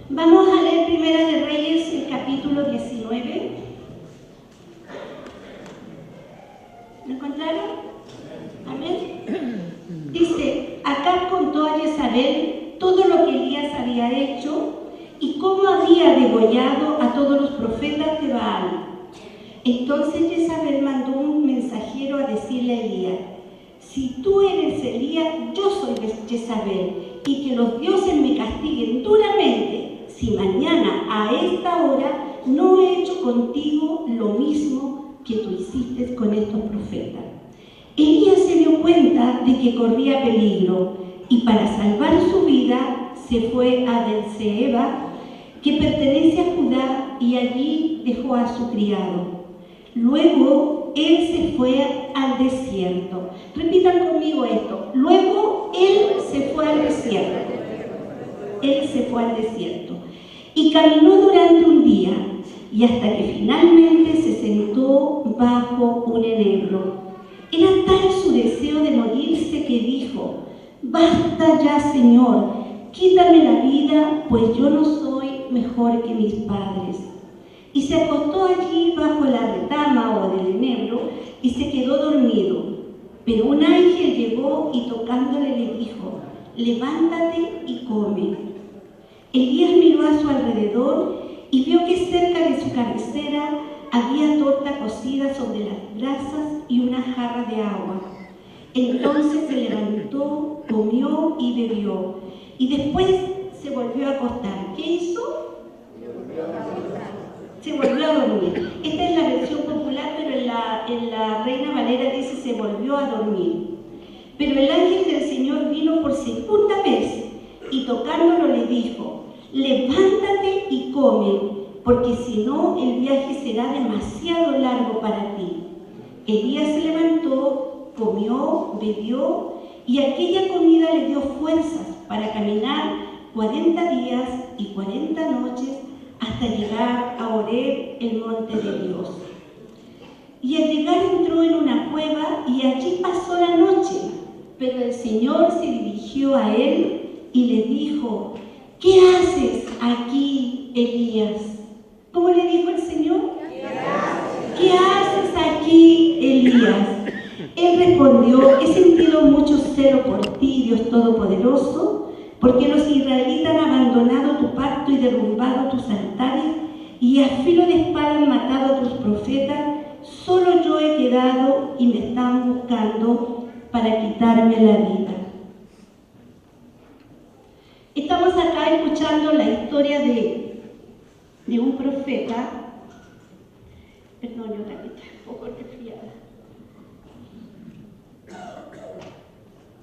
Vamos a leer Primera de Reyes, el capítulo 19. ¿Lo encontraron? Amén. Dice, Acab contó a Jezabel todo lo que Elías había hecho y cómo había degollado a todos los profetas de Baal. Entonces Jezabel mandó un mensajero a decirle a Elías: si tú eres Elías, yo soy Jezabel, y que los dioses me castiguen duramente si mañana a esta hora no he hecho contigo lo mismo que tú hiciste con estos profetas. Elías se dio cuenta de que corría peligro y para salvar su vida se fue a Berseba, que pertenece a Judá, y allí dejó a su criado. Luego él se fue al desierto. Repitan conmigo esto. Luego él se fue al desierto. Él se fue al desierto. Y caminó durante un día, y hasta que finalmente se sentó bajo un enebro. Era tal su deseo de morirse que dijo: basta ya, Señor, quítame la vida, pues yo no soy mejor que mis padres. Y se acostó allí bajo la retama o del enebro y se quedó dormido. Pero un ángel llegó y tocándole le dijo: levántate y come. Elías miró a su alrededor y vio que cerca de su cabecera había torta cocida sobre las brasas y una jarra de agua. Entonces se levantó, comió y bebió, y después se volvió a acostar. ¿Qué hizo? Se volvió a dormir. Esta es la versión popular, pero en la Reina Valera dice: se volvió a dormir. Pero el ángel del Señor vino por segunda vez y tocándolo le dijo: levántate y come, porque si no el viaje será demasiado largo para ti. Elías se levantó, comió, bebió, y aquella comida le dio fuerzas para caminar 40 días y 40 noches hasta llegar a Horeb, el monte de Dios. Y al llegar entró en una cueva y allí pasó la noche. Pero el Señor se dirigió a él y le dijo: ¿qué haces aquí, Elías? ¿Cómo le dijo el Señor? ¿Qué haces aquí, Elías? Él respondió: he sentido mucho celo por ti, Dios Todopoderoso, porque los israelitas han abandonado tu pacto y derrumbado tus altares, y a filo de espada han matado a tus profetas. Solo yo he quedado y me están buscando para quitarme la vida. Estamos acá escuchando la historia de un profeta. Perdón, yo también estoy un poco resfriada.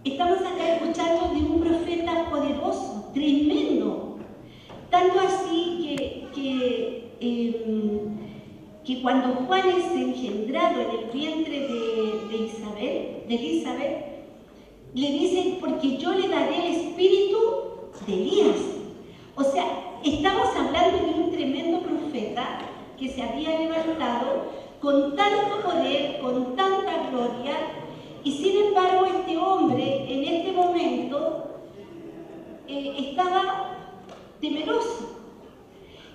Estamos acá escuchando de un profeta poderoso, tremendo. Tanto así que cuando Juan es engendrado en el vientre de Elizabeth, le dicen: porque yo le daré el espíritu de Elías. O sea, estamos hablando de un tremendo profeta que se había levantado con tanto poder, con tanta gloria, y sin embargo este hombre en este momento estaba temeroso.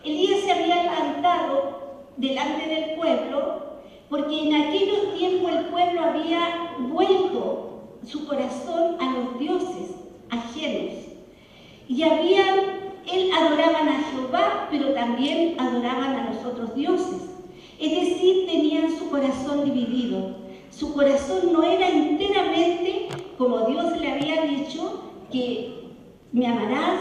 Elías se había levantado delante del pueblo porque en aquellos tiempos el pueblo había vuelto su corazón a los dioses ajenos. Y él adoraban a Jehová, pero también adoraban a los otros dioses. Es decir, tenían su corazón dividido. Su corazón no era enteramente como Dios le había dicho, que me amarás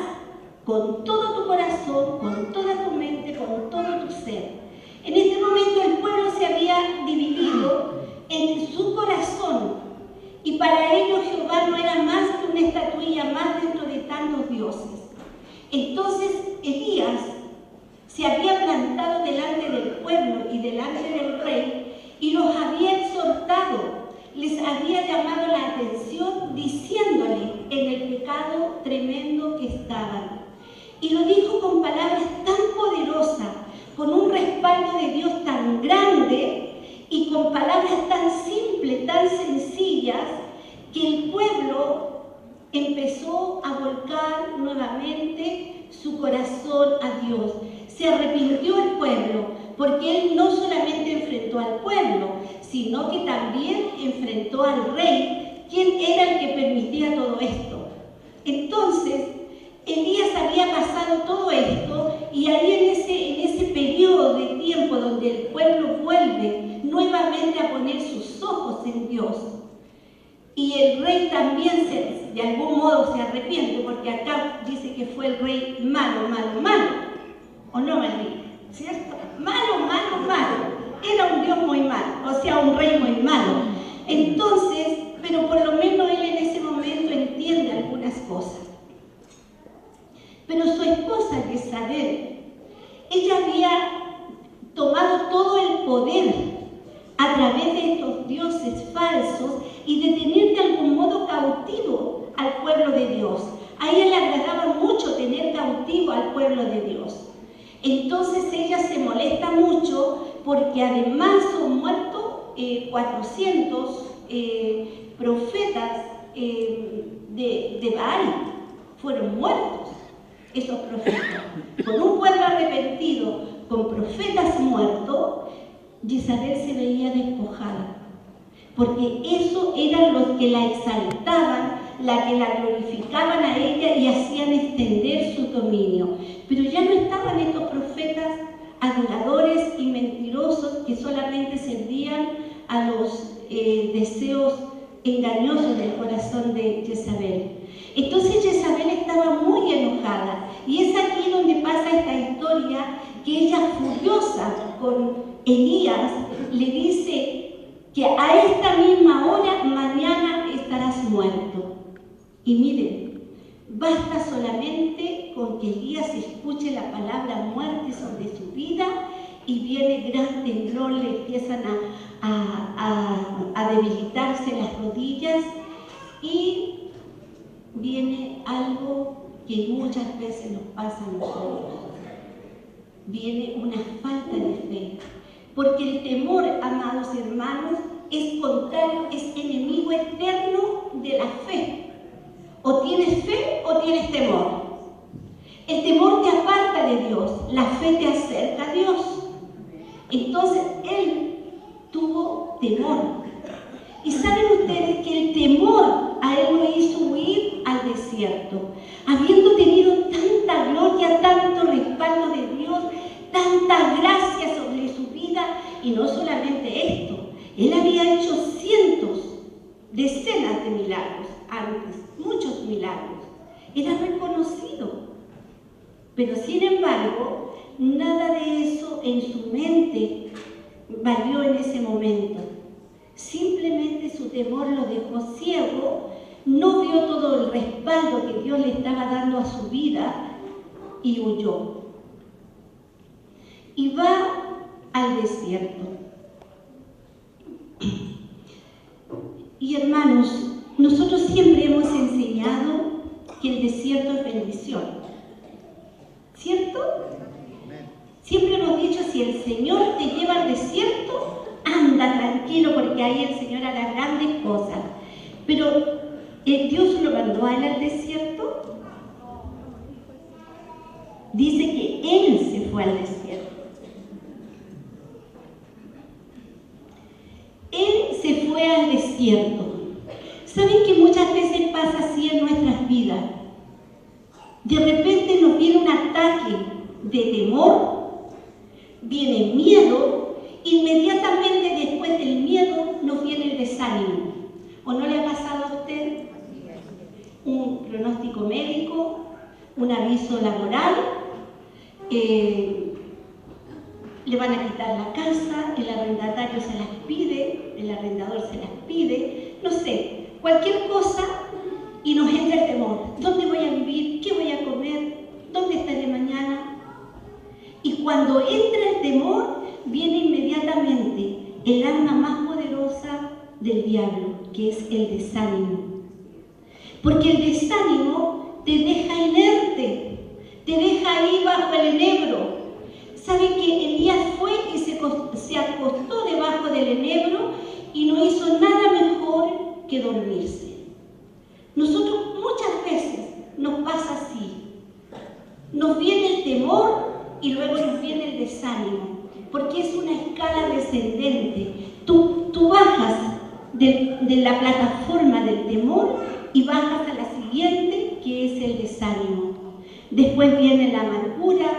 con todo tu corazón, con toda tu mente, con todo tu ser. En este momento el pueblo se había dividido en su corazón, y para ellos Jehová no era más que una estatuilla más dentro de tantos dioses. Entonces Elías se había plantado delante del pueblo y delante del rey y los había exhortado, les había llamado la atención diciéndole en el pecado tremendo que estaban. Y lo dijo con palabras tan poderosas, con un respaldo de Dios tan grande y con palabras tan simples, tan sencillas, que el pueblo empezó a volcar nuevamente su corazón a Dios. Se arrepintió el pueblo, porque él no solamente enfrentó al pueblo, sino que también enfrentó al rey, quien era el que permitía todo esto. Entonces, Elías había pasado todo esto, y ahí en ese periodo de tiempo donde el pueblo vuelve nuevamente a poner sus ojos en Dios, y el rey también de algún modo se arrepiente, porque acá dice que fue el rey malo, malo, malo, ¿o no, María? ¿Cierto? Malo, malo, malo. Era un Dios muy malo, o sea, un rey muy malo. Entonces, pero por lo menos él en ese momento entiende algunas cosas. Pero su esposa, Jezabel, ella había tomado todo el poder a través de estos dioses falsos y de tener de algún modo cautivo al pueblo de Dios. A ella le agradaba mucho tener cautivo al pueblo de Dios. Entonces ella se molesta mucho porque además son muertos 400 profetas de Baal. Fueron muertos esos profetas. Con un pueblo arrepentido, con profetas muertos, Jezabel se veía despojada. Porque eso eran los que la exaltaban, la que la glorificaban a ella y hacían extender su dominio. Pero ya no estaban estos profetas adoradores y mentirosos que solamente servían a los deseos engañosos del corazón de Jezabel. Entonces Jezabel estaba muy enojada, y es aquí donde pasa esta historia, que ella, furiosa con Elías, le dice que a esta misma hora mañana estarás muerto. Y miren, basta solamente con que Elías escuche la palabra muerte sobre su vida y viene gran temblor, le empiezan a debilitarse las rodillas, y viene algo que muchas veces nos pasa a nosotros. Viene una falta de fe. Porque el temor, amados hermanos, es contrario, es enemigo eterno de la fe. O tienes fe o tienes temor. El temor te aparta de Dios, la fe te acerca a Dios. Entonces, él tuvo temor. Y saben ustedes que el temor a él lo hizo huir al desierto. Habiendo tenido tanta gloria, tanto respaldo de Dios, tanta gracia sobre su vida, y no solamente esto, él había hecho cientos, decenas de milagros antes, muchos milagros. Era reconocido. Pero sin embargo, nada de eso en su mente valió en ese momento. Simplemente su temor lo dejó ciego, no vio todo el respaldo que Dios le estaba dando a su vida y huyó. Y va al desierto. Y hermanos, nosotros siempre hemos enseñado que el desierto es bendición. ¿Cierto? Siempre hemos dicho, si el Señor te lleva al desierto, anda tranquilo, porque ahí el Señor hará grandes cosas. Pero Dios lo mandó a él al desierto. Dice que él se fue al desierto. Él se fue al desierto. ¿Saben que muchas veces pasa así en nuestras vidas? De repente nos viene un ataque de temor, viene miedo, inmediatamente después del miedo nos viene el desánimo. ¿O no le ha pasado a usted? Un pronóstico médico, un aviso laboral, le van a quitar la casa, el arrendatario se las pide, el arrendador se las pide, no sé, cualquier cosa, y nos entra el temor. ¿Dónde voy a vivir? ¿Qué voy a comer? ¿Dónde estaré mañana? Y cuando entra el temor, viene inmediatamente el arma más poderosa del diablo, que es el desánimo. Porque el desánimo te deja inerte, te deja ahí bajo el enebro. ¿Saben que Elías fue y se acostó debajo del enebro y no hizo nada mejor que dormirse? Nosotros muchas veces nos pasa así. Nos viene viene el temor y luego nos viene el desánimo, porque es una escala descendente. Tú bajas de la plataforma del temor y bajas a la siguiente, que es el desánimo. Después viene la amargura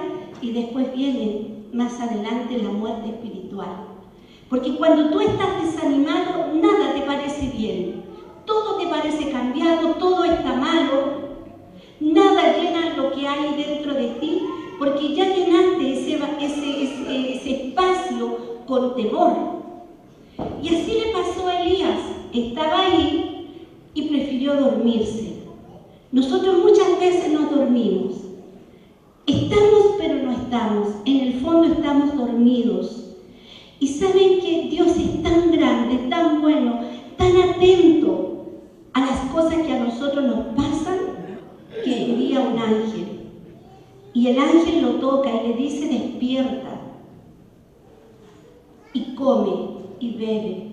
y después viene más adelante la muerte espiritual. Porque cuando tú estás desanimado, nada te parece bien. Todo te parece cambiado, todo está malo. Nada llena lo que hay dentro de ti, porque ya llenaste ese espacio con temor. Y así le pasó a Elías. Estaba ahí y prefirió dormirse. Nosotros muchas veces nos dormimos. Estamos, pero no estamos. En el fondo estamos dormidos. Y saben que Dios es tan grande, tan bueno, tan atento a las cosas que a nosotros nos pasan, que envía un ángel. Y el ángel lo toca y le dice: despierta y come y bebe.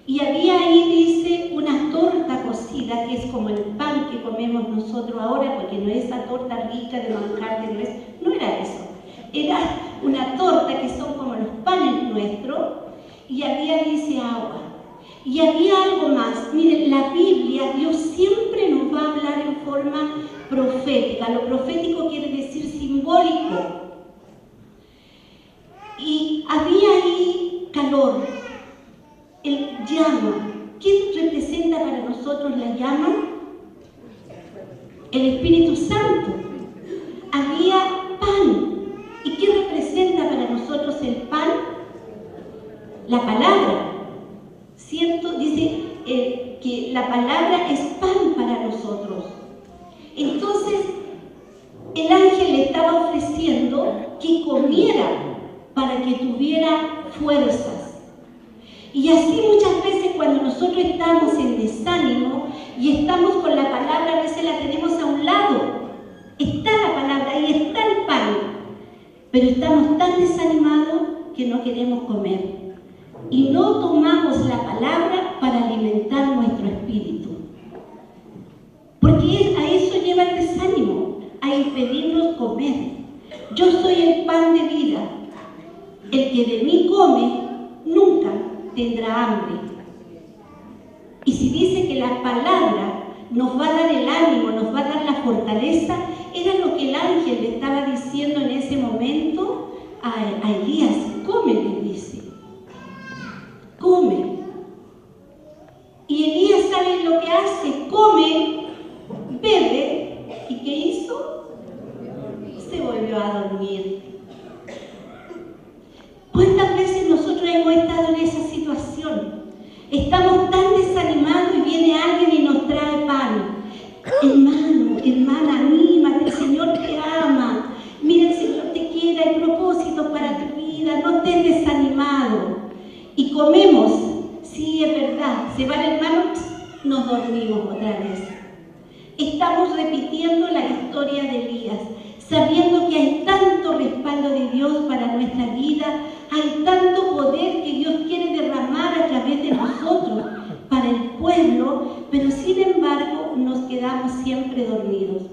Y había ahí, dice, una torta cocida, que es como el pan que comemos nosotros ahora, porque no es esa torta rica de manjar de nuez, no era eso. Era una torta que son como los panes nuestros, y había, dice, agua. Y había algo más. Miren, la Biblia, Dios siempre nos va a hablar en forma profética. Lo profético quiere decir simbólico. Y había ahí calor, el llama. ¿Qué representa para nosotros la llama? El Espíritu Santo. Había pan. ¿Y qué representa para nosotros el pan? La palabra. ¿Cierto? Dice que la palabra es pan para nosotros. Entonces, el ángel le estaba ofreciendo que comiera para que tuviera fuerzas. Y así muchas veces cuando nosotros estamos en desánimo y estamos con la palabra, a veces la tenemos a un lado. Está la palabra y está el pan. Pero estamos tan desanimados que no queremos comer. Y no tomamos la palabra para alimentar nuestro espíritu. Porque a eso lleva el desánimo, a impedirnos comer. Yo soy el pan de vida. El que de mí come, nunca tendrá hambre. Y si dice que la palabra nos va a dar el ánimo, nos va a dar la fortaleza, era lo que el ángel le estaba diciendo en ese momento a Elías. Come, le dice. Come. Y Elías, ¿sabe lo que hace? Come, bebe, ¿y qué hizo? Se volvió a dormir. ¿Cuántas veces nosotros hemos estado en esa situación? Estamos tan desanimados y viene alguien y nos trae pan. Hermano, hermana, anímate, el Señor te ama. Mira, el Señor te quiere, hay propósitos para tu vida, no estés desanimado. Y comemos, sí, es verdad, se va el hermano, nos dormimos otra vez. Estamos repitiendo la historia de Elías, sabiendo que hay tanto respaldo de Dios para nuestra vida, hay tanto poder que Dios quiere derramar a través de nosotros para el pueblo, pero sin embargo nos quedamos siempre dormidos.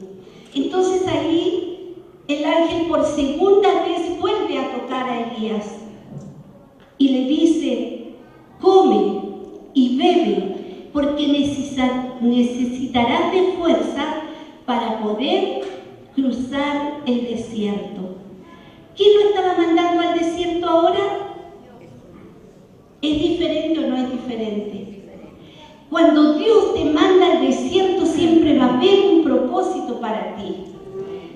Entonces ahí el ángel por segunda vez vuelve a tocar a Elías y le dice: come y bebe, porque necesitarás de fuerza para poder cruzar el desierto. ¿Quién lo estaba mandando al desierto ahora? ¿Es diferente o no es diferente? Cuando Dios te manda al desierto, siempre va a haber un propósito para ti.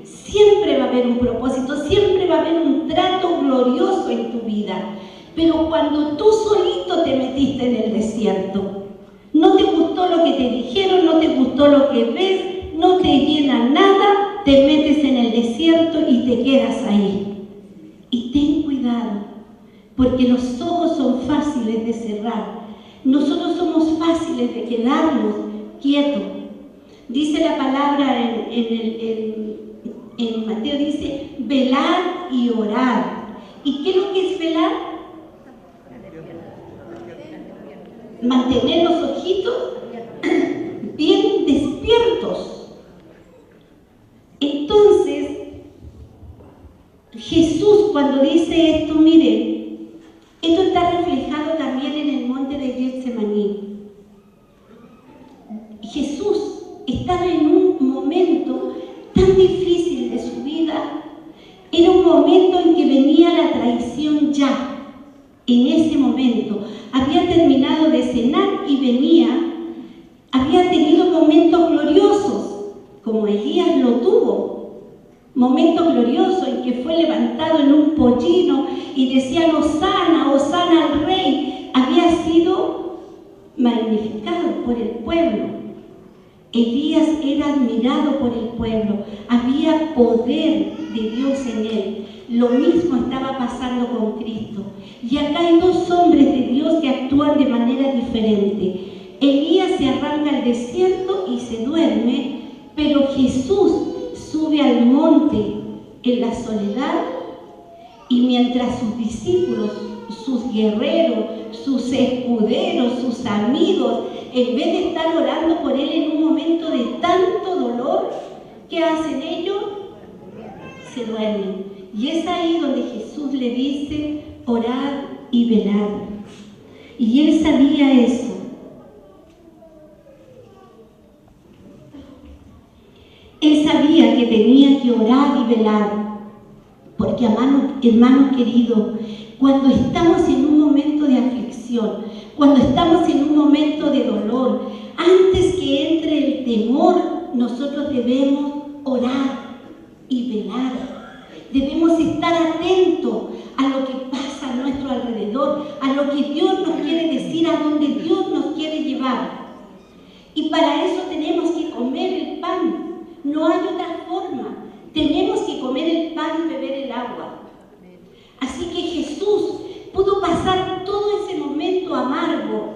Siempre va a haber un propósito, siempre va a haber un trato glorioso en tu vida. Pero cuando tú solito te metiste en el desierto, no te gustó lo que te dijeron, no te gustó lo que ves, no te llena nada, te metes en el desierto y te quedas ahí. Y ten cuidado, porque los ojos son fáciles de cerrar. Nosotros somos fáciles de quedarnos quietos. Dice la palabra en Mateo, dice, velar y orar. ¿Y qué es lo que es velar? Mantener los ojitos bien despiertos. Entonces, Jesús, cuando dice esto, miren, esto está reflejado también en el monte de Getsemaní. Jesús estaba en un momento tan difícil de su vida. Era un momento en que venía la traición ya. En ese momento había terminado de cenar y había tenido momentos gloriosos, como Elías lo tuvo. Momentos gloriosos en que fue levantado en un pollino y decían Hosana, Hosana al Rey. Había sido magnificado por el pueblo. Elías era admirado por el pueblo, había poder de Dios en él. Lo mismo estaba pasando con Cristo. Y acá hay dos hombres de Dios que actúan de manera diferente. Elías se arranca al desierto y se duerme, pero Jesús sube al monte en la soledad, y mientras sus discípulos, sus guerreros, sus escuderos, sus amigos, en vez de estar orando por él en un momento de tanto dolor, ¿qué hacen ellos? Se duermen. Y es ahí donde Jesús le dice, orad y velad. Y él sabía eso. Él sabía que tenía que orar y velar. Porque, hermanos queridos, cuando estamos en un momento de aflicción, cuando estamos en un momento de dolor, antes que entre el temor, nosotros debemos orar y velar. Debemos estar atentos a lo que pasa a nuestro alrededor, a lo que Dios nos quiere decir, a donde Dios nos quiere llevar. Y para eso tenemos que comer el pan. No hay otra forma. Tenemos que comer el pan y beber el agua. Así que Jesús pudo pasar todo ese momento amargo,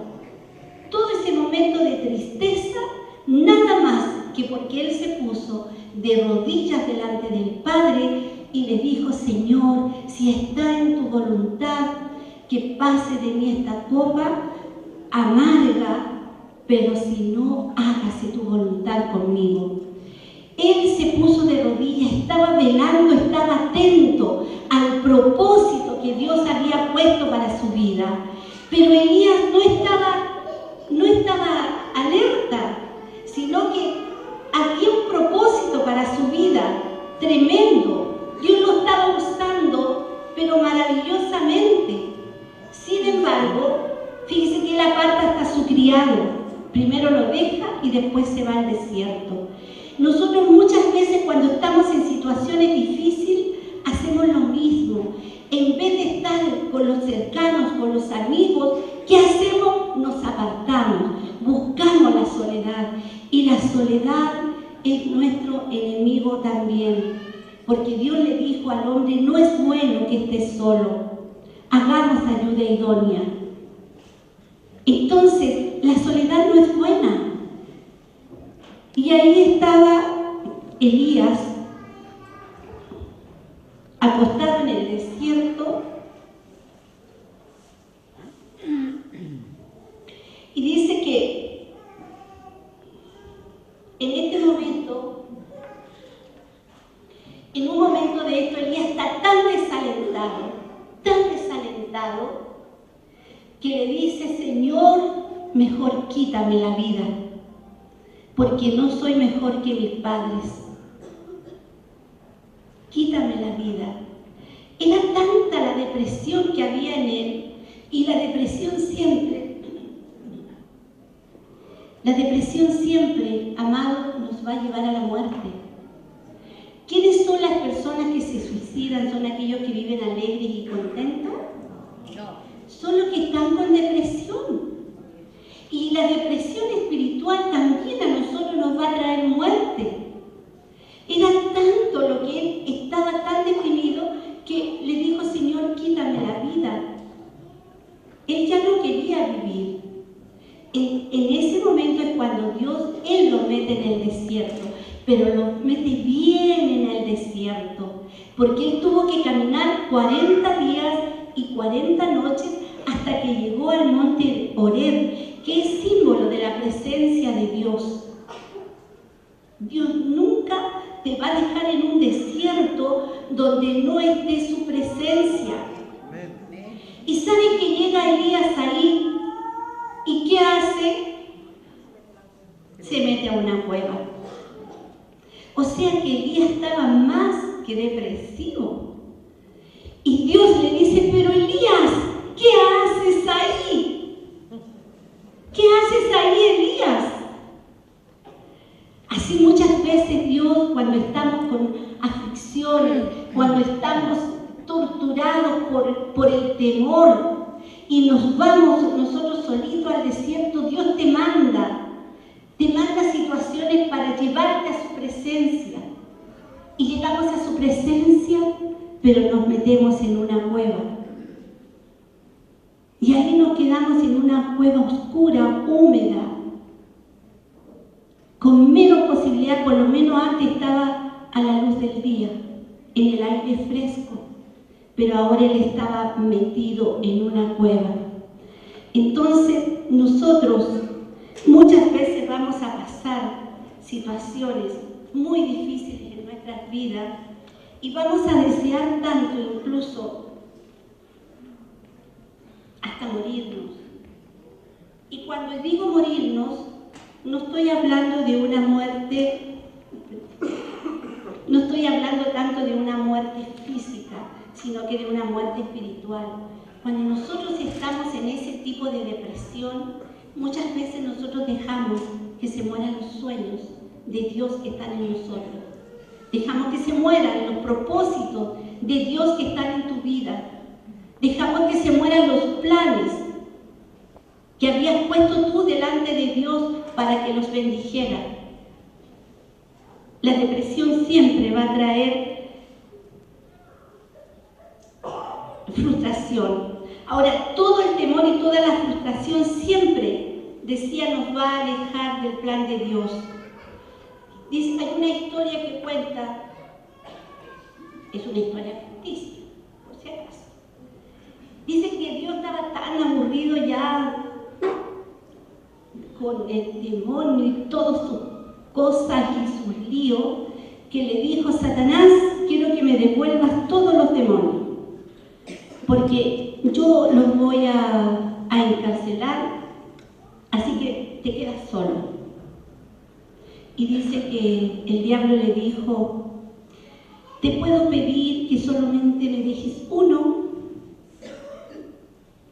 todo ese momento de tristeza, nada más que porque Él se puso de rodillas delante del Padre y le dijo, Señor, si está en tu voluntad, que pase de mí esta copa amarga, pero si no, hágase tu voluntad conmigo. Él se puso de rodillas, estaba velando, estaba atento al propósito que Dios había puesto para su vida. Pero Elías no estaba alerta, sino que había un propósito para su vida tremendo. Dios lo estaba usando, pero maravillosamente. Sin embargo, fíjese que él aparta hasta su criado. Primero lo deja y después se va al desierto. Nosotros muchas veces cuando estamos en situaciones difíciles hacemos lo mismo. En vez de estar con los cercanos, con los amigos, ¿qué hacemos? Nos apartamos, buscamos la soledad. Y la soledad es nuestro enemigo también. Porque Dios le dijo al hombre, no es bueno que estés solo. Hagamos ayuda idónea. Entonces, la soledad no es buena. Y ahí estaba Elías, acostado en el desierto, y dice que en este momento, en un momento de esto, Elías está tan desalentado, que le dice, Señor, mejor quítame la vida, porque no soy mejor que mis padres. Quítame la vida. Era tanta la depresión que había en él, y la depresión siempre, amados, nos va a llevar a la muerte. ¿Quiénes son las personas que se suicidan? ¿Son aquellos que viven alegres y contentos? No. Son los que están con depresión. Y la depresión espiritual también a nosotros nos va a traer muerte. Era tanto lo que él estaba tan deprimido que le dijo, Señor, quítame la vida. Él ya no quería vivir. En ese momento es cuando Él lo mete en el desierto, pero lo mete bien en el desierto, porque él tuvo que caminar 40 días y 40 noches hasta que llegó al monte Horeb, que es símbolo de la presencia de Dios. Dios nunca te va a dejar en un desierto donde no esté su presencia. Y sabe que llega Elías ahí, ¿y qué hace? Se mete a una cueva. O sea que Elías estaba más que depresivo. Y Dios le dice, pero Elías, ¿qué haces ahí? ¿Qué haces ahí, Elías? Así muchas veces Dios, cuando estamos con aflicciones, cuando estamos torturados por el temor y nos vamos nosotros solitos al desierto, Dios te manda situaciones para llevarte a su presencia. Y llegamos a su presencia, pero nos metemos en una cueva. Y ahí nos quedamos en una cueva oscura, húmeda, con menos posibilidad, por lo menos antes estaba a la luz del día, en el aire fresco, pero ahora él estaba metido en una cueva. Entonces nosotros muchas veces vamos a pasar situaciones muy difíciles en nuestras vidas y vamos a desear tanto, incluso hasta morirnos. Y cuando digo morirnos, no estoy hablando de una muerte, no estoy hablando tanto de una muerte física, sino que de una muerte espiritual. Cuando nosotros estamos en ese tipo de depresión, muchas veces nosotros dejamos que se mueran los sueños de Dios que están en nosotros. Dejamos que se mueran los propósitos de Dios que están en tu vida. Dejamos que se mueran los planes que habías puesto tú delante de Dios para que los bendijera. La depresión siempre va a traer frustración. Ahora, todo el temor y toda la frustración siempre, decía, nos va a alejar del plan de Dios. Dice, hay una historia que cuenta, es una historia ficticia, por si acaso. Dice que Dios estaba tan aburrido ya con el demonio y todas sus cosas y sus líos, que le dijo a Satanás, quiero que me devuelvas todos los demonios, porque yo los voy a encarcelar, así que te quedas solo. Y dice que el diablo le dijo, te puedo pedir que solamente me dejes uno.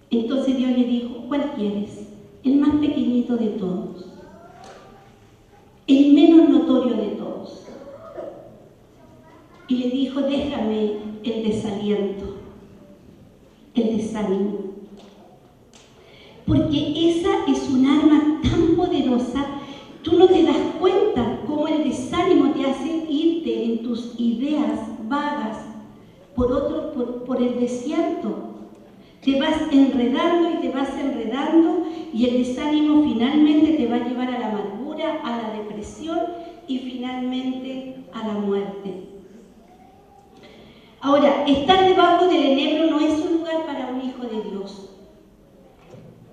Entonces Dios le dijo, ¿cuál quieres? El más pequeñito de todos, el menos notorio de todos. Y le dijo, déjame el desaliento, el desánimo. Porque esa es un arma tan poderosa, tú no te das cuenta cómo el desánimo te hace irte en tus ideas vagas por el desierto. Te vas enredando y te vas enredando y el desánimo finalmente te va a llevar a la amargura, a la depresión y finalmente a la muerte. Ahora, estar debajo del enebro no es un lugar para un hijo de Dios.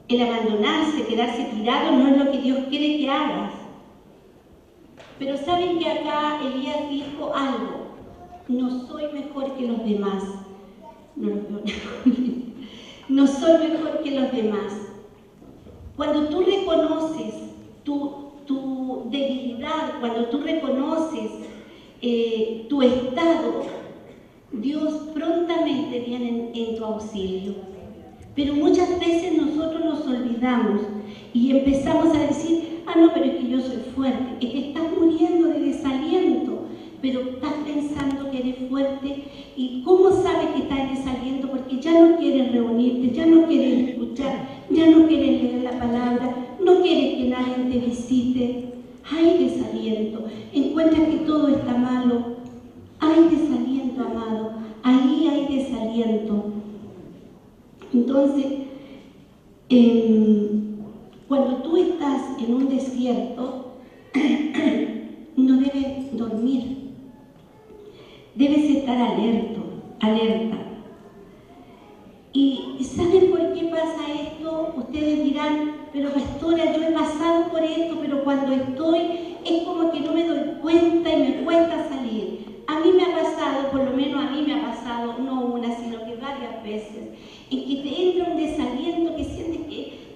El abandonarse, quedarse tirado no es lo que Dios quiere que hagas. Pero saben que acá Elías dijo algo, no soy mejor que los demás. No soy mejor que los demás. Cuando tú reconoces tu debilidad, cuando tú reconoces tu estado, Dios prontamente viene en tu auxilio. Pero muchas veces nosotros nos olvidamos y empezamos a decir, no, pero es que yo soy fuerte, es que estás muriendo de desaliento, pero estás pensando que eres fuerte. ¿Y cómo sabes que estás en desaliento? Porque ya no quieres reunirte, ya no quieres escuchar, ya no quieres leer la palabra, no quieres que nadie te visite. Hay desaliento, encuentras que todo está malo. Hay desaliento, amado, ahí hay desaliento. Entonces, cuando tú estás en un desierto, no debes dormir. Debes estar alerta. ¿Y saben por qué pasa esto? Ustedes dirán, pero pastora, yo he pasado por esto, pero cuando estoy es como que no me doy cuenta y me cuesta salir. A mí me ha pasado, por lo menos a mí me ha pasado, no una, sino que varias veces, en que te entra un desaliento que sientes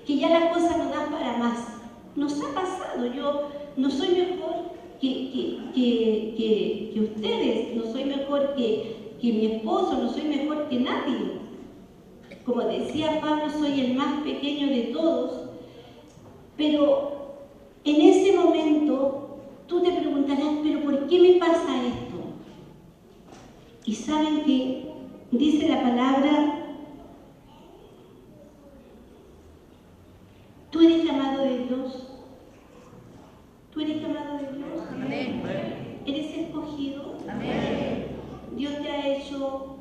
que ya la cosa no da para más. Nos ha pasado, yo no soy mejor que ustedes, no soy mejor que mi esposo, no soy mejor que nadie. Como decía Pablo, soy el más pequeño de todos, pero en ese momento tú te preguntarás, ¿pero por qué me pasa esto? Y saben que dice la palabra, tú eres llamado de Dios. ¿Tú eres llamado de Dios? Amén. ¿Eres escogido? Amén. Dios te ha hecho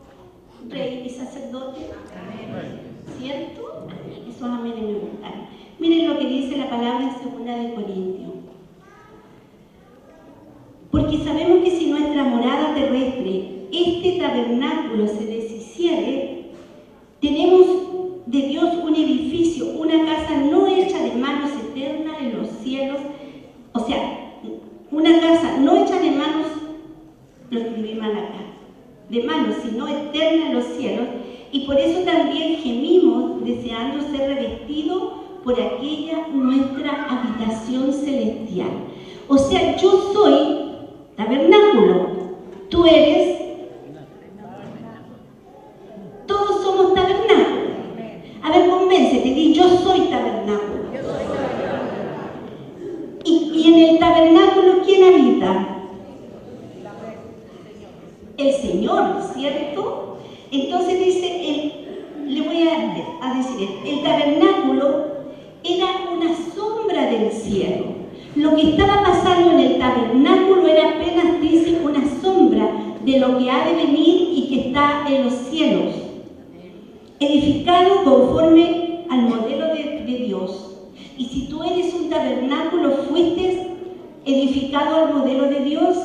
rey y sacerdote. Amén. ¿Cierto? Esos amén me gustan. Miren lo que dice la palabra en 2 de Corintios. Porque sabemos que si nuestra morada terrestre, este tabernáculo, se deshiciere, tenemos de Dios un edificio, una casa no hecha de manos, eterna en los cielos. O sea, una casa no hecha de manos, lo escribí mal acá, de manos, sino eterna en los cielos. Y por eso también gemimos, deseando ser revestidos por aquella nuestra habitación celestial. O sea, yo soy tabernáculo, tú eres, todos somos tabernáculo. A ver, convéncete, di, yo soy tabernáculo. Y en el tabernáculo, ¿quién habita? El Señor, ¿cierto? Entonces dice, le voy a decir, el tabernáculo era una sombra del cielo. Lo que estaba pasando en el tabernáculo era apenas, dice, una sombra de lo que ha de venir y que está en los cielos, edificado conforme al modelo de Dios. Y si tú eres un tabernáculo, fuiste edificado al modelo de Dios.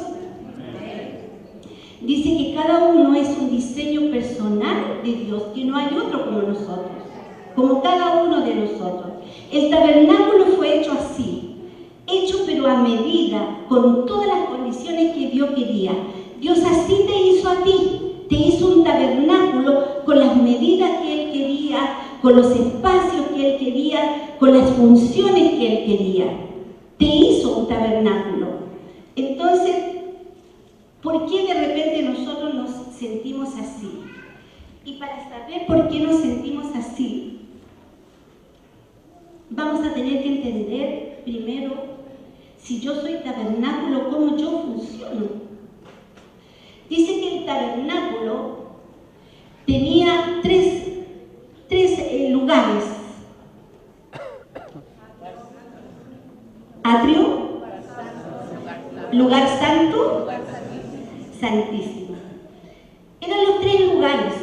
Dice que cada uno es un diseño personal de Dios, que no hay otro como nosotros, como cada uno de nosotros. El tabernáculo fue hecho así, hecho pero a medida, con todas las condiciones que Dios quería. Dios así te hizo a ti, te hizo un tabernáculo con las medidas que Él quería, con los espacios que Él quería, con las funciones que Él quería. Te hizo un tabernáculo. Entonces, ¿por qué de repente nosotros nos sentimos así? Y para saber por qué nos sentimos así, vamos a tener que entender primero, si yo soy tabernáculo, cómo yo funciono. Dice que el tabernáculo tenía tres lugares: atrio, lugar santo, santísimo. Eran los 3 lugares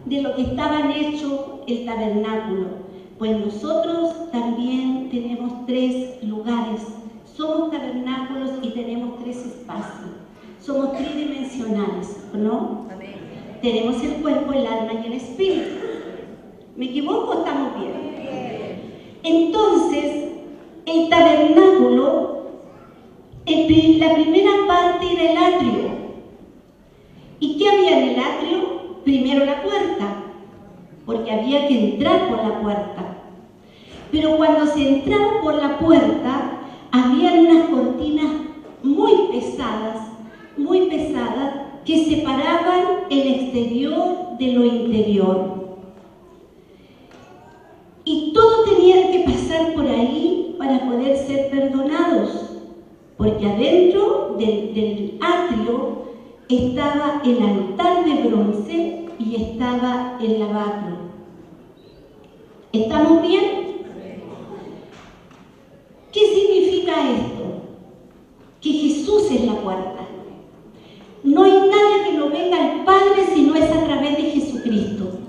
de lo que estaban hecho el tabernáculo. Pues nosotros también tenemos 3 lugares. Somos tabernáculos y tenemos 3 espacios. Somos tridimensionales, ¿no? Amén. Tenemos el cuerpo, el alma y el espíritu. ¿Me equivoco o estamos bien? Entonces, el tabernáculo, la primera parte era el atrio. ¿Y qué había en el atrio? Primero la puerta, porque había que entrar por la puerta. Pero cuando se entraba por la puerta, había unas cortinas muy pesadas, que separaban el exterior de lo interior. Y todos tenían que pasar por ahí para poder ser perdonados, porque adentro del atrio estaba el altar de bronce y estaba el lavabro. ¿Estamos bien? ¿Qué significa esto? Que Jesús es la puerta. No hay nadie que no venga al Padre si no es a través de Jesucristo.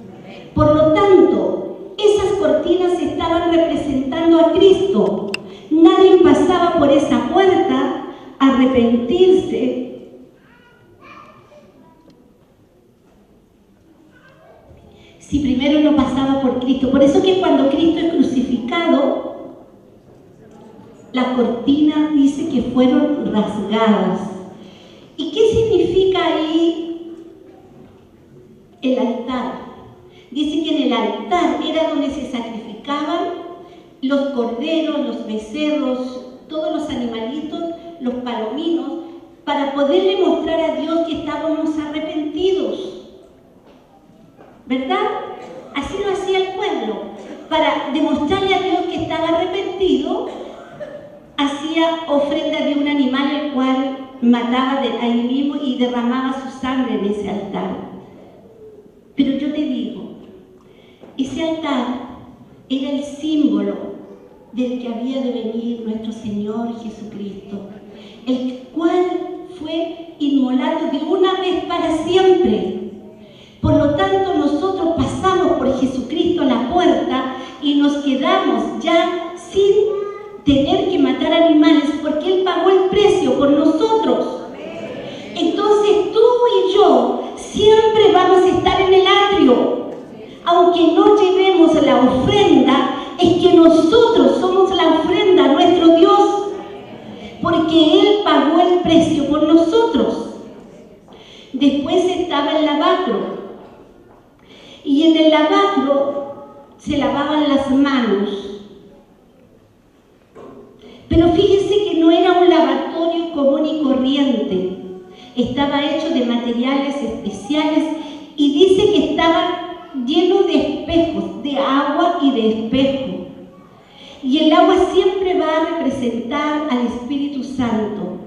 Por lo tanto, esas cortinas estaban representando a Cristo. Nadie pasaba por esa puerta a arrepentirse si primero no pasaba por Cristo. Por eso que cuando Cristo es crucificado, las cortinas dice que fueron rasgadas. ¿Y qué significa ahí el altar? Dice que en el altar era donde se sacrificaban los corderos, los becerros, todos los animalitos, los palominos, para poderle mostrar a Dios que estábamos arrepentidos. ¿Verdad? Así lo hacía el pueblo. Para demostrarle a Dios que estaba arrepentido, hacía ofrenda de un animal el cual mataba ahí mismo y derramaba su sangre en ese altar. Pero yo te digo, ese altar era el símbolo del que había de venir nuestro Señor Jesucristo, el cual fue inmolado de una vez para siempre. Por lo tanto, nosotros pasamos por Jesucristo a la puerta y nos quedamos ya sin tener que matar animales porque Él pagó el precio por nosotros. Entonces tú y yo siempre vamos a estar en el atrio. Aunque no llevemos la ofrenda, es que nosotros somos la ofrenda a nuestro Dios, porque Él pagó el precio por nosotros. Después estaba el lavacro, y en el lavacro se lavaban las manos. Pero fíjense que no era un lavatorio común y corriente, estaba hecho de materiales especiales y dice que estaba lleno de espejos, de agua y de espejo. Y el agua siempre va a representar al Espíritu Santo.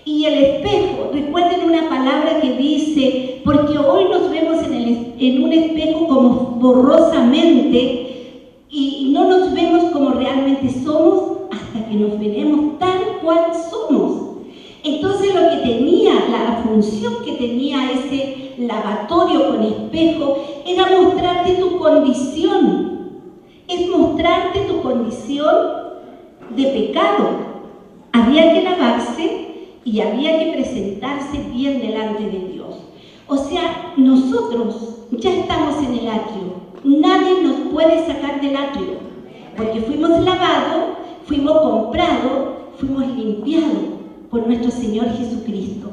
Y el espejo, recuerden una palabra que dice, porque hoy nos vemos en un espejo como borrosamente y no nos vemos como realmente somos hasta que nos veremos tal cual somos. Entonces lo que tenía, la función que tenía ese lavatorio con espejo era mostrarte tu condición, es mostrarte tu condición de pecado. Había que lavarse y había que presentarse bien delante de Dios. O sea, nosotros ya estamos en el atrio, nadie nos puede sacar del atrio, porque fuimos lavados, fuimos comprados, fuimos limpiados por nuestro Señor Jesucristo.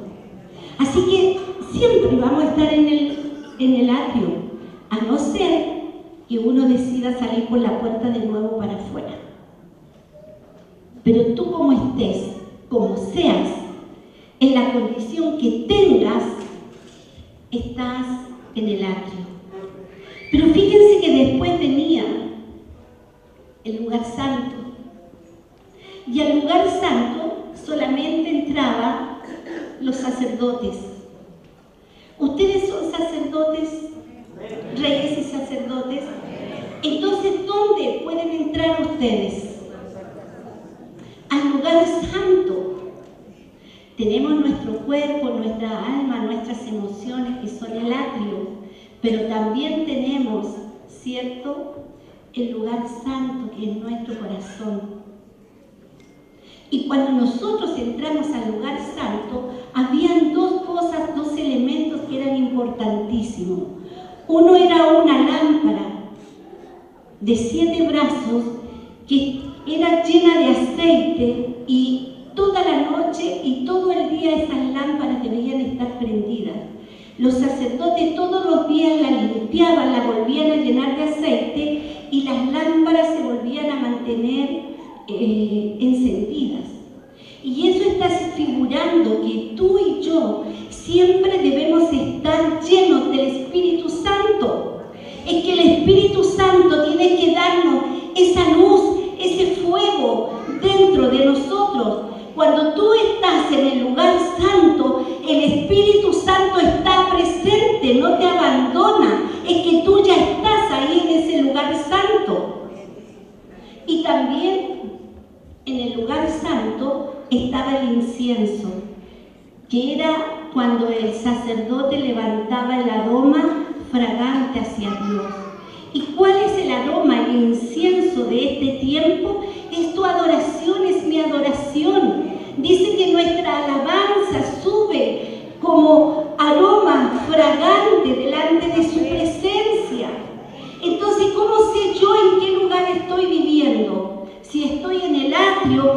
Así que siempre vamos a estar en el atrio, a no ser que uno decida salir por la puerta de nuevo para afuera. Pero tú como estés, como seas, en la condición que tengas, estás en el atrio. Pero fíjense que después venía el lugar santo. Y al lugar santo solamente entraban los sacerdotes. ¿Ustedes son sacerdotes? ¿Reyes y sacerdotes? Entonces, ¿dónde pueden entrar ustedes? Al lugar santo. Tenemos nuestro cuerpo, nuestra alma, nuestras emociones que son el atrio, pero también tenemos, ¿cierto?, el lugar santo que es nuestro corazón. Y cuando nosotros entramos al lugar santo, habían dos cosas, dos elementos que eran importantísimos. Uno era una lámpara de 7 brazos que era llena de aceite y toda la noche y todo el día esas lámparas debían estar prendidas. Los sacerdotes todos los días la limpiaban, la volvían a llenar de aceite y las lámparas se volvían a mantener encendidas. Y eso está figurando que tú y yo siempre debemos estar llenos del Espíritu Santo. Es que el Espíritu Santo tiene que darnos esa luz, ese fuego dentro de nosotros. Cuando tú estás en el lugar santo, el Espíritu Santo está presente, no te abandona. Es que tú ya estás ahí en ese lugar santo. Y también en el lugar santo estaba el incienso, que era cuando el sacerdote levantaba el aroma fragante hacia Dios. ¿Y cuál es el aroma, el incienso de este tiempo? Es tu adoración, es mi adoración. Dice que nuestra alabanza sube como aroma fragante delante de su presencia. Entonces, ¿cómo sé yo en qué lugar estoy viviendo? Si estoy en el atrio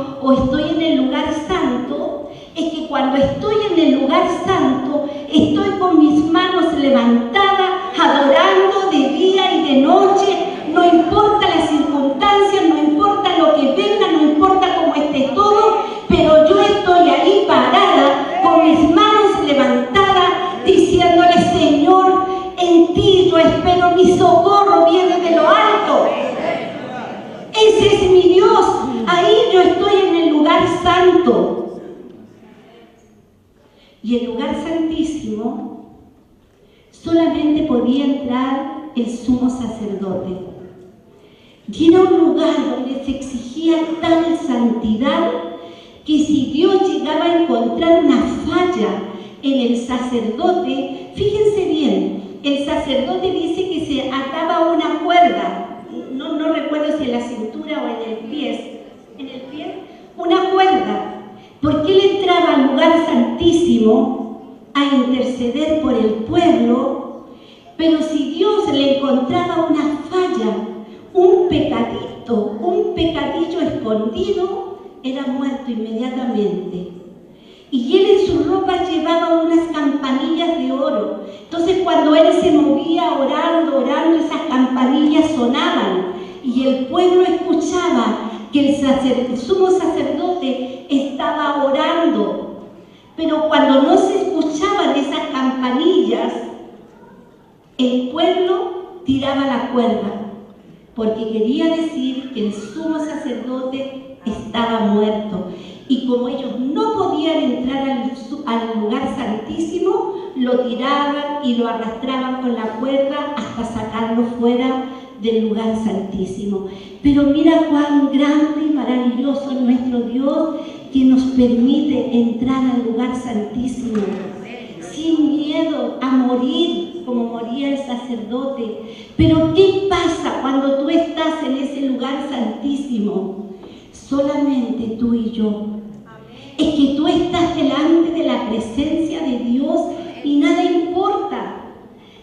mi socorro viene de lo alto. Ese es mi Dios. Ahí yo estoy en el lugar santo. Y el lugar santísimo solamente podía entrar el sumo sacerdote. Y era un lugar donde se exigía tal santidad que si Dios llegaba a encontrar una falla en el sacerdote, fíjense bien, el sacerdote dice que se ataba una cuerda, no recuerdo si en la cintura o en el pie, una cuerda, porque él entraba al lugar santísimo a interceder por el pueblo, pero si Dios le encontraba una falla, un pecadillo escondido, era muerto inmediatamente. Y él en su ropa llevaba unas campanillas de oro. Entonces cuando él se movía orando, esas campanillas sonaban y el pueblo escuchaba que el sumo sacerdote estaba orando. Pero cuando no se escuchaban esas campanillas, el pueblo tiraba la cuerda, porque quería decir que el sumo sacerdote estaba muerto. Y como ellos no podían entrar al lugar santísimo, lo tiraban y lo arrastraban con la cuerda hasta sacarlo fuera del lugar santísimo. Pero mira cuán grande y maravilloso es nuestro Dios, que nos permite entrar al lugar santísimo sin miedo a morir como moría el sacerdote. Pero ¿qué pasa cuando tú estás en ese lugar santísimo? Solamente tú y yo. Es que tú estás delante de la presencia de Dios y nada importa.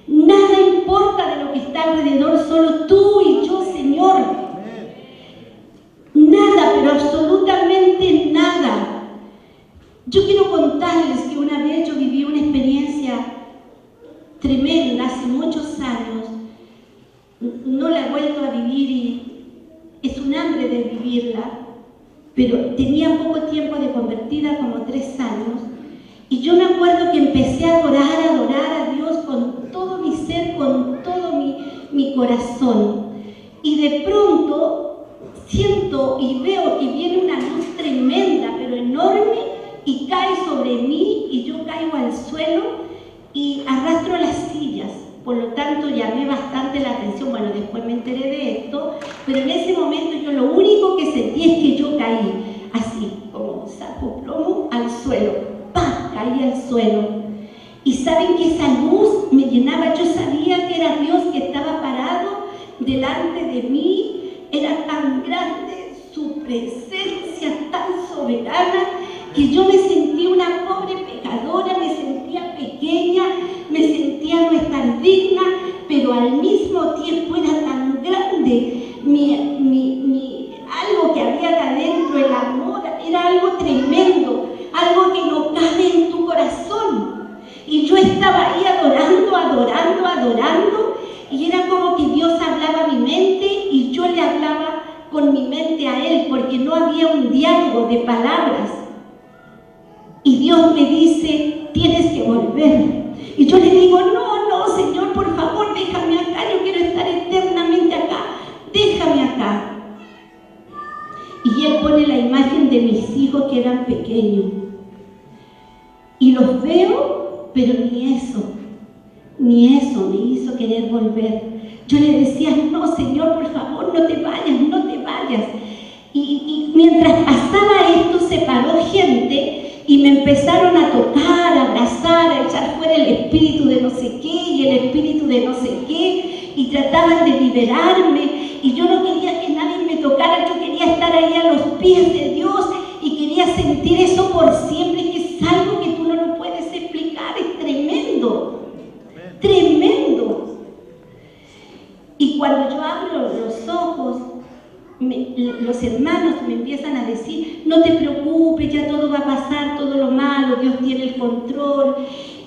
Nada importa de lo que está alrededor, solo tú y yo, Señor. Nada, pero absolutamente nada. Yo quiero contarles que una vez yo viví una experiencia tremenda hace muchos años. No la he vuelto a vivir y es un hambre de vivirla, pero tenía poco tiempo de convertida, como 3 años, y yo me acuerdo que empecé a adorar a Dios con todo mi ser, con todo mi corazón, y de pronto siento y veo que viene una luz tremenda, pero enorme, y cae sobre mí, y yo caigo al suelo, y arrastro las sillas. Por lo tanto, llamé bastante la atención. Bueno, después me enteré de esto, pero en ese momento yo lo único que sentí es que yo caí, así, como saco plomo al suelo. ¡Pam! Caí al suelo. Y saben que esa luz me llenaba. Yo sabía que era Dios que estaba parado delante de mí. Era tan grande su presencia, tan soberana, que yo me sentí una pobre pecadora, me sentía pequeña, me sentía no estar digna, pero al mismo tiempo era tan grande algo que había de adentro, el amor, era algo tremendo, algo que no cabe en tu corazón. Y yo estaba ahí adorando, y era como que Dios hablaba a mi mente y yo le hablaba con mi mente a Él, porque no había un diálogo de palabras. Y Dios me dice, tienes que volver. Y yo le digo, no, Señor, por favor, déjame acá, yo quiero estar eternamente acá, déjame acá. Y Él pone la imagen de mis hijos que eran pequeños. Y los veo, pero ni eso me hizo querer volver. Yo le decía, no, Señor, por favor, no te vayas. Y mientras pasaba esto, se paró gente y me empezaron a tocar, a abrazar, a echar fuera el espíritu de no sé qué y el espíritu de no sé qué, y trataban de liberarme, y yo no quería que nadie me tocara, yo quería estar ahí a los pies de Dios y quería sentir eso por siempre, que es algo que tú no lo puedes explicar, es tremendo, tremendo. Y cuando yo abro los ojos, los hermanos me empiezan a decir, no te preocupes, ya todo va a pasar, todo lo malo, Dios tiene el control.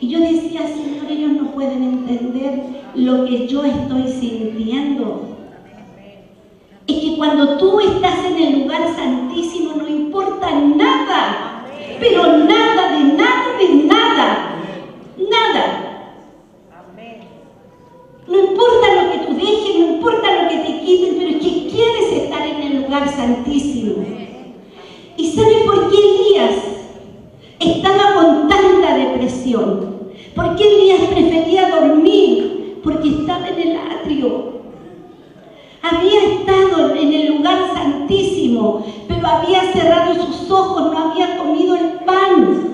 Y yo decía, Señor, ellos no pueden entender lo que yo estoy sintiendo. Es que cuando tú estás en el lugar santísimo no importa nada, pero nada, de nada. No importa lo que tú importa lo que te quiten, pero es que quieres estar en el lugar santísimo. ¿Y sabe por qué Elías estaba con tanta depresión? ¿Por qué Elías prefería dormir? Porque estaba en el atrio. Había estado en el lugar santísimo, pero había cerrado sus ojos, no había comido el pan.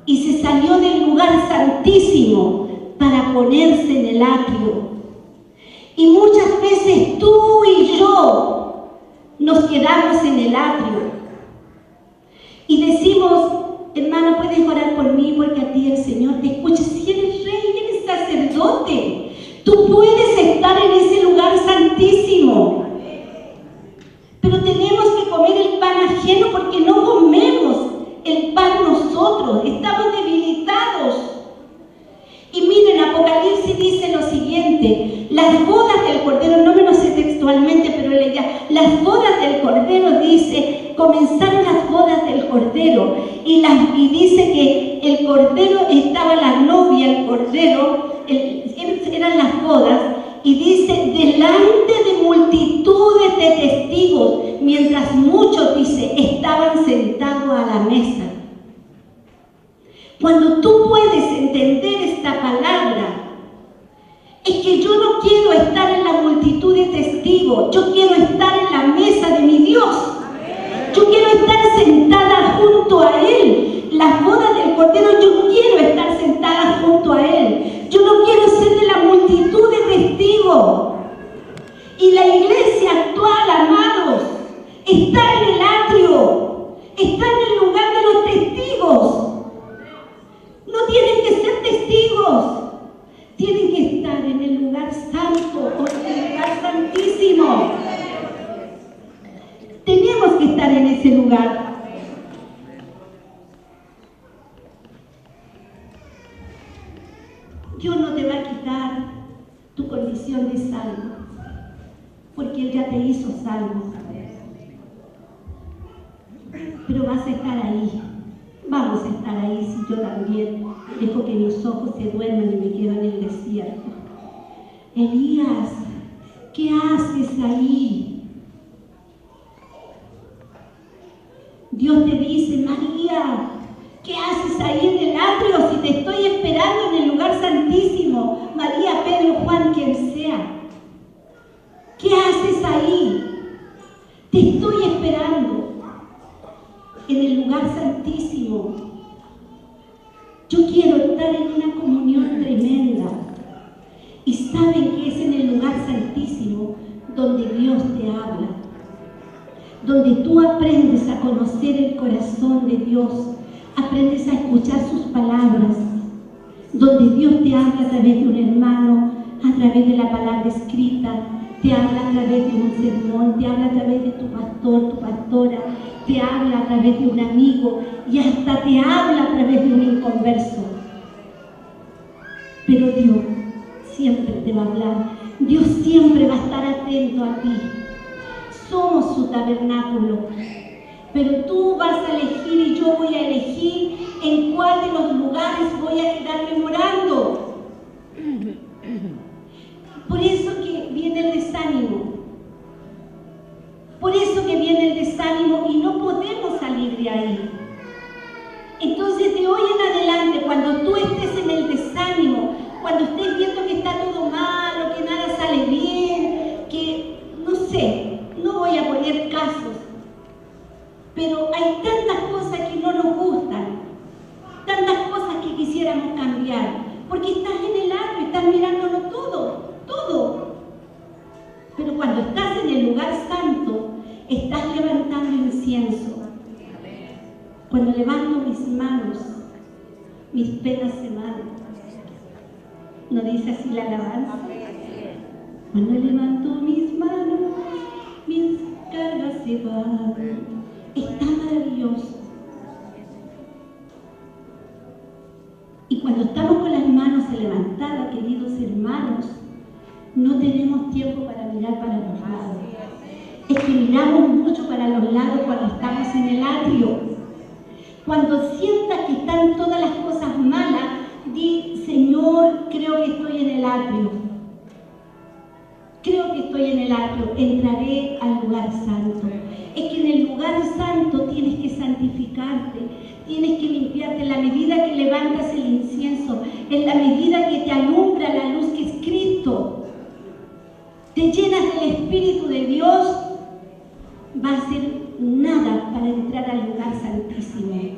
Y se salió del lugar santísimo para ponerse en el atrio. Y muchas veces tú y yo nos quedamos en el atrio. Y decimos, hermana, puedes orar por mí porque a ti el Señor te escucha. Si eres rey, eres sacerdote, tú puedes estar en ese lugar santísimo. Pero tenemos que comer el pan ajeno porque no comemos el pan nosotros, estamos debilitados. Y miren, Apocalipsis dice lo siguiente: las bodas del Cordero, no me lo sé textualmente, pero leía, las bodas del Cordero, dice, comenzaron las bodas del Cordero, y dice que el Cordero estaba la novia, el Cordero, eran las bodas, y dice, delante de multitudes de testigos, mientras muchos, dice, estaban sentados a la mesa. Cuando tú puedes entender esta palabra, es que yo no quiero estar en la multitud de testigos, yo quiero estar en la mesa de mi Dios. Yo quiero estar sentada junto a Él. Las bodas del Cordero, yo quiero estar sentada junto a Él. Yo no quiero ser de la multitud de testigos. Y la iglesia actual, amados, está en el atrio, está en el lugar de los testigos. No tienen que ser testigos, tienen que estar en el lugar santo, en el lugar santísimo. Tenemos que estar en ese lugar. Dios no te va a quitar tu condición de salvo, porque Él ya te hizo salvo. Pero vas a estar ahí, vamos a estar ahí si yo también dejo que mis ojos se duerman y me quedo en el desierto. Elías, ¿qué haces ahí? Dios te dice, María, ¿qué haces ahí en el atrio si te estoy esperando en el lugar santísimo? María, Pedro, Juan, quien sea. ¿Qué haces ahí? Te estoy esperando en el lugar santísimo. Yo quiero estar en una comunión tremenda. Y saben que es en el lugar santísimo donde Dios te habla, donde tú aprendes a conocer el corazón de Dios, aprendes a escuchar sus palabras, donde Dios te habla a través de un hermano, a través de la palabra escrita, te habla a través de un sermón, te habla a través de tu pastor, tu pastora, te habla a través de un amigo y hasta te habla a través de un inconverso. Pero Dios siempre te va a hablar, Dios siempre va a estar atento a ti. Somos su tabernáculo, pero tú vas a elegir y yo voy a elegir en cuál de los lugares voy a quedarme morando. Por eso que viene el desánimo, por eso que viene el desánimo y no podemos salir de ahí. Entonces de hoy en adelante, cuando tú estés en el desánimo, cuando estés viendo que está todo malo, que nada sale bien, que no sé, no voy a poner casos, pero hay tantas cosas que no nos gustan, tantas cosas que quisiéramos cambiar, porque estás en el atrio, estás mirándolo todo, todo. Pero cuando estás en el lugar santo, estás levantando incienso. Cuando levanto mis manos, mis penas se van. ¿No dice así la alabanza? Cuando levanto mis manos, mis cargas se van. Está maravilloso. Y cuando estamos con las manos levantadas, queridos hermanos, no tenemos tiempo para mirar para los lados. Es que miramos mucho para los lados cuando estamos en el atrio. Cuando sientas que están todas las cosas malas, di, Señor, creo que estoy en el atrio. creo que estoy en el atrio, entraré al lugar santo. Es que en el lugar santo tienes que santificarte, tienes que limpiarte en la medida que levantas el incienso, en la medida que te alumbra la luz que es Cristo. Te llenas del Espíritu de Dios, va a ser nada para entrar al lugar santísimo.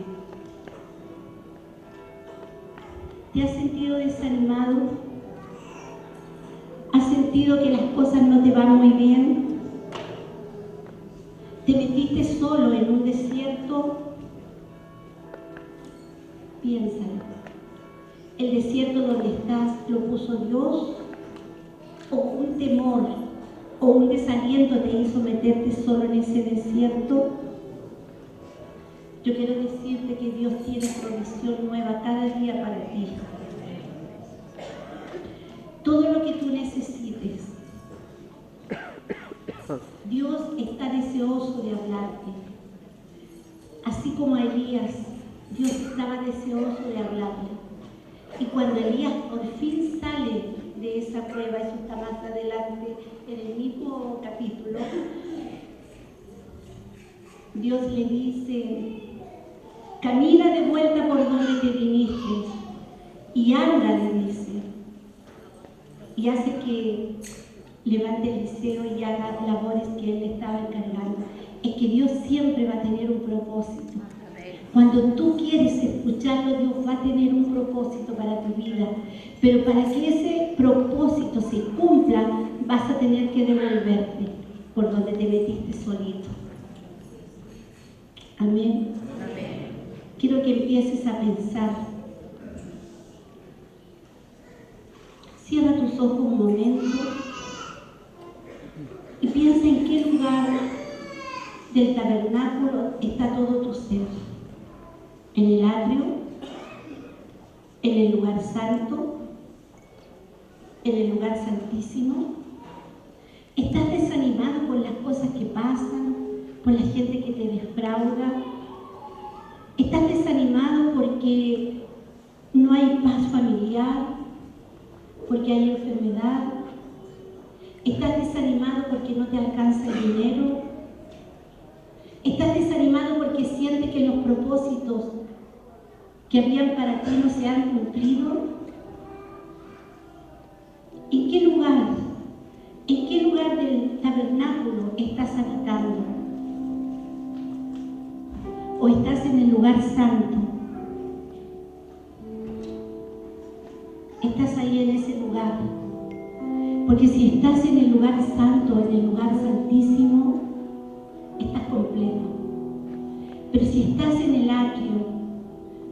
¿Te has sentido desanimado? ¿Has sentido que las cosas no te van muy bien? ¿Te metiste solo en un desierto? Piénsalo. ¿El desierto donde estás lo puso Dios? ¿O un temor o un desaliento te hizo meterte solo en ese desierto? Yo quiero decirte que Dios tiene provisión nueva cada día para ti. Todo lo que tú necesites, Dios está deseoso de hablarte. Así como a Elías, Dios estaba deseoso de hablarle. Y cuando Elías por fin sale de esa prueba, eso está más adelante en el mismo capítulo, Dios le dice: camina de vuelta por donde te viniste y anda, le dice, y hace que levante Eliseo y haga labores que él le estaba encargando. Es que Dios siempre va a tener un propósito. Cuando tú quieres escucharlo, Dios va a tener un propósito para tu vida. Pero para que ese propósito se cumpla, vas a tener que devolverte por donde te metiste solito. Amén. Amén. Quiero que empieces a pensar. Cierra tus ojos un momento y piensa en qué lugar del tabernáculo está todo tu ser. ¿En el atrio? ¿En el lugar santo? ¿En el lugar santísimo? ¿Estás desanimado por las cosas que pasan? ¿Por la gente que te defrauda? ¿Estás desanimado porque no hay paz familiar? ¿Porque hay enfermedad? ¿Estás desanimado porque no te alcanza el dinero? ¿Estás desanimado porque sientes que los propósitos que habían para ti no se han cumplido? ¿En qué lugar del tabernáculo estás habitando? ¿O estás en el lugar santo? Estás ahí en ese lugar. Porque si estás en el lugar santo, en el lugar santísimo, estás completo. Pero si estás en el atrio,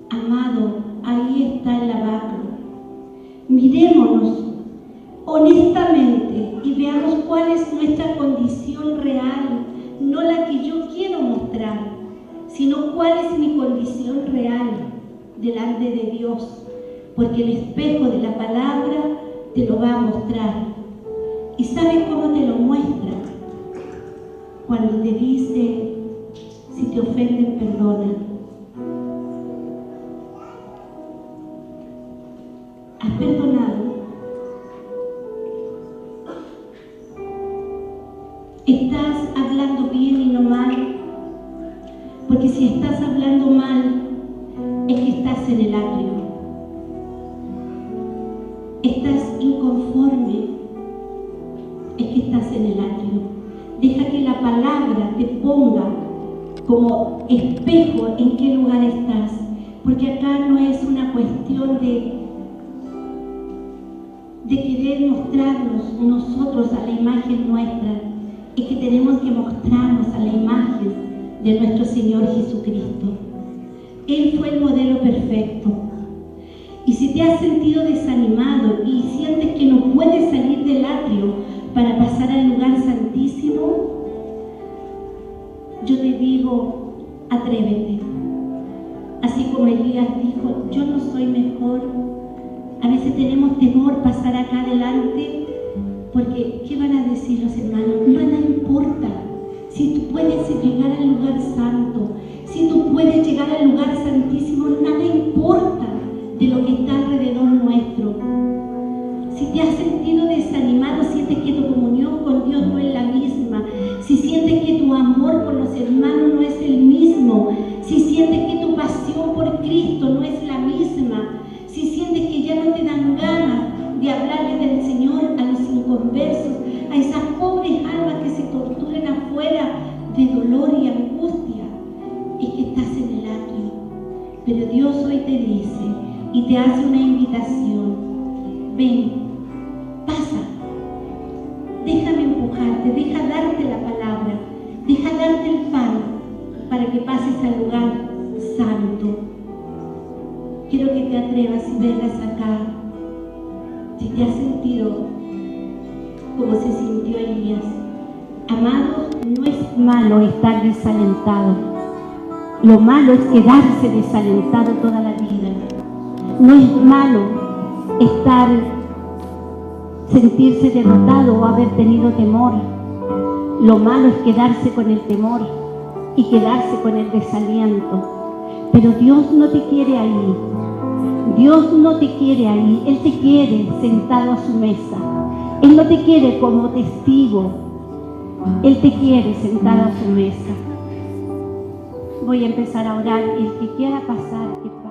amado, ahí está el lavacro. Mirémonos honestamente y veamos cuál es nuestra condición real, no la que yo quiero mostrar, sino cuál es mi condición real delante de Dios, porque el espejo de la palabra te lo va a mostrar. ¿Y sabes cómo te lo muestra? Cuando te dice: si te ofenden, perdona. ¿Has perdonado? ¿Estás hablando bien y no mal? Porque si estás hablando mal, es que estás en el atrio. Estás inconforme, es que estás en el atrio. Deja que la palabra te ponga como espejo en qué lugar estás, porque acá no es una cuestión de querer mostrarnos nosotros a la imagen nuestra, es que tenemos que mostrarnos a la imagen de nuestro Señor Jesucristo. Él fue el modelo perfecto. Y si te has sentido desanimado y sientes que no puedes salir del atrio para pasar al lugar santísimo, yo te digo: atrévete. Así como Elías dijo: yo no soy mejor. A veces tenemos temor pasar acá adelante porque ¿qué van a decir los hermanos? Nada importa. Si tú puedes llegar al lugar santo, si tú puedes llegar al lugar santísimo, nada importa de lo que está alrededor nuestro. Si te has sentido desanimado, sientes que tu comunión con Dios no es la misma, si sientes que tu amor por los hermanos no es el mismo, si sientes que tu pasión por Cristo no es la misma, si sientes que ya no te dan ganas de hablarle del Señor a los inconversos, a esas pobres almas que se torturan afuera de dolor y angustia, es que estás en el atrio. Pero Dios hoy te dice y te hace una invitación: ven, pasa, déjame empujarte, deja darte la palabra, deja darte el pan para que pases al lugar santo. Quiero que te atrevas y vengas acá. Si te has sentido como se sintió Elías. Amados, no es malo estar desalentado. Lo malo es quedarse desalentado toda la vida. No es malo sentirse derrotado o haber tenido temor. Lo malo es quedarse con el temor y quedarse con el desaliento. Pero Dios no te quiere ahí. Dios no te quiere ahí. Él te quiere sentado a su mesa. Él no te quiere como testigo. Él te quiere sentado a su mesa. Voy a empezar a orar y el que quiera pasar, que pase.